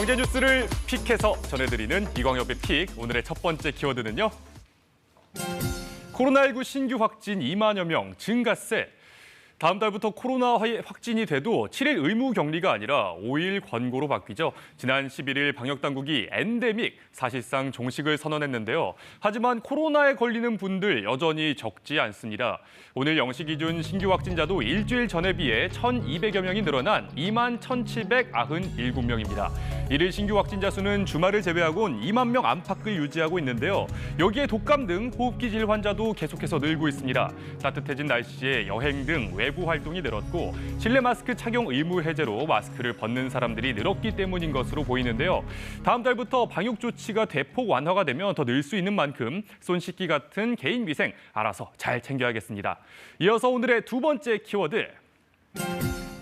경제 뉴스를 픽해서 전해드리는 이광엽의 픽. 오늘의 첫 번째 키워드는요. 코로나19 신규 확진 2만여 명 증가세. 다음 달부터 코로나 확진이 돼도 7일 의무 격리가 아니라 5일 권고로 바뀌죠. 지난 11일 방역당국이 엔데믹, 사실상 종식을 선언했는데요. 하지만 코로나에 걸리는 분들 여전히 적지 않습니다. 오늘 0시 기준 신규 확진자도 일주일 전에 비해 1,200여 명이 늘어난 21,797명입니다. 이를 신규 확진자 수는 주말을 제외하고는 2만 명 안팎을 유지하고 있는데요. 여기에 독감 등 호흡기 질 환자도 계속해서 늘고 있습니다. 따뜻해진 날씨에 여행 등 외부 활동이 늘었고 실내 마스크 착용 의무 해제로 마스크를 벗는 사람들이 늘었기 때문인 것으로 보이는데요. 다음 달부터 방역 조치가 대폭 완화가 되면 더 늘 수 있는 만큼 손 씻기 같은 개인 위생 알아서 잘 챙겨야겠습니다. 이어서 오늘의 두 번째 키워드.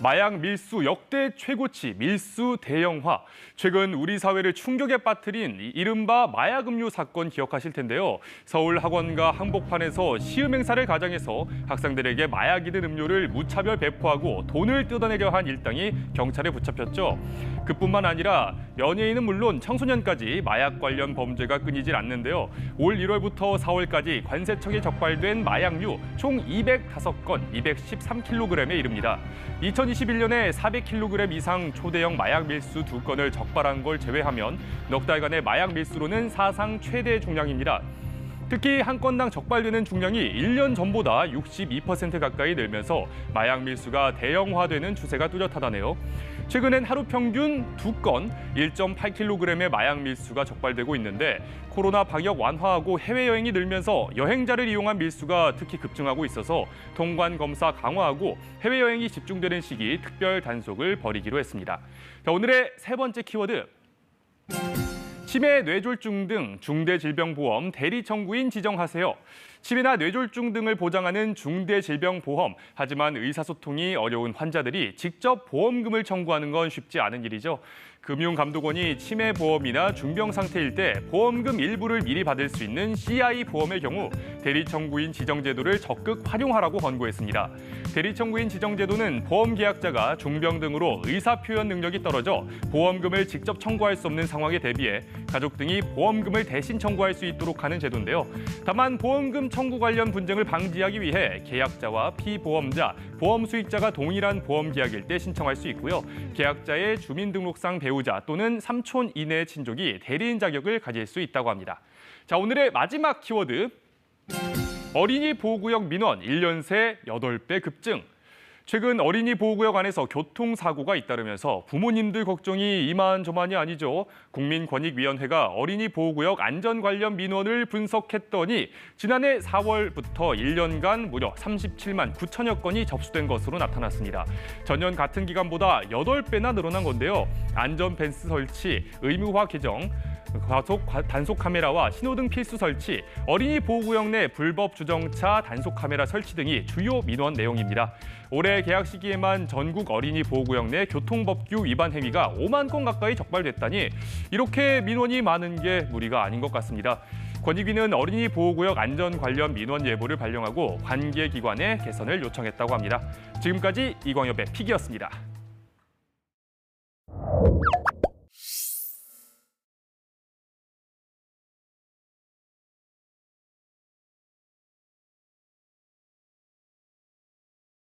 마약 밀수 역대 최고치, 밀수 대형화. 최근 우리 사회를 충격에 빠뜨린 이른바 마약 음료 사건 기억하실 텐데요. 서울 학원과 한복판에서 시음 행사를 가장해서 학생들에게 마약이 든 음료를 무차별 배포하고 돈을 뜯어내려 한 일당이 경찰에 붙잡혔죠. 그뿐만 아니라 연예인은 물론 청소년까지 마약 관련 범죄가 끊이질 않는데요. 올 1월부터 4월까지 관세청에 적발된 마약류 총 205건, 213kg에 이릅니다. 2021년에 400kg 이상 초대형 마약 밀수 2건을 적발한 걸 제외하면 넉 달간의 마약 밀수로는 사상 최대 중량입니다. 특히 한 건당 적발되는 중량이 1년 전보다 62% 가까이 늘면서 마약 밀수가 대형화되는 추세가 뚜렷하다네요. 최근엔 하루 평균 2건, 1.8kg의 마약 밀수가 적발되고 있는데 코로나 방역 완화하고 해외여행이 늘면서 여행자를 이용한 밀수가 특히 급증하고 있어서 통관 검사 강화하고 해외여행이 집중되는 시기 특별 단속을 벌이기로 했습니다. 자, 오늘의 세 번째 키워드. 치매, 뇌졸중 등 중대질병보험 대리청구인 지정하세요. 치매나 뇌졸중 등을 보장하는 중대질병보험. 하지만 의사소통이 어려운 환자들이 직접 보험금을 청구하는 건 쉽지 않은 일이죠. 금융감독원이 치매 보험이나 중병 상태일 때 보험금 일부를 미리 받을 수 있는 CI 보험의 경우 대리청구인 지정제도를 적극 활용하라고 권고했습니다. 대리청구인 지정제도는 보험 계약자가 중병 등으로 의사표현 능력이 떨어져 보험금을 직접 청구할 수 없는 상황에 대비해 가족 등이 보험금을 대신 청구할 수 있도록 하는 제도인데요. 다만 보험금 청구 관련 분쟁을 방지하기 위해 계약자와 피보험자, 보험 수익자가 동일한 보험 계약일 때 신청할 수 있고요. 계약자의 주민등록상 배우자 또는 삼촌 이내의 친족이 대리인 자격을 가질 수 있다고 합니다. 자, 오늘의 마지막 키워드. 어린이 보호구역 민원 1년 새 8배 급증. 최근 어린이 보호구역 안에서 교통사고가 잇따르면서 부모님들 걱정이 이만저만이 아니죠. 국민권익위원회가 어린이 보호구역 안전 관련 민원을 분석했더니 지난해 4월부터 1년간 무려 37만 9천여 건이 접수된 것으로 나타났습니다. 전년 같은 기간보다 8배나 늘어난 건데요. 안전 펜스 설치, 의무화 개정, 단속 카메라와 신호등 필수 설치, 어린이 보호구역 내 불법 주정차 단속 카메라 설치 등이 주요 민원 내용입니다. 올해 계약 시기에만 전국 어린이 보호구역 내 교통법규 위반 행위가 5만 건 가까이 적발됐다니 이렇게 민원이 많은 게 무리가 아닌 것 같습니다. 권익위는 어린이 보호구역 안전 관련 민원 예보를 발령하고 관계기관에 개선을 요청했다고 합니다. 지금까지 이광엽의 픽이었습니다.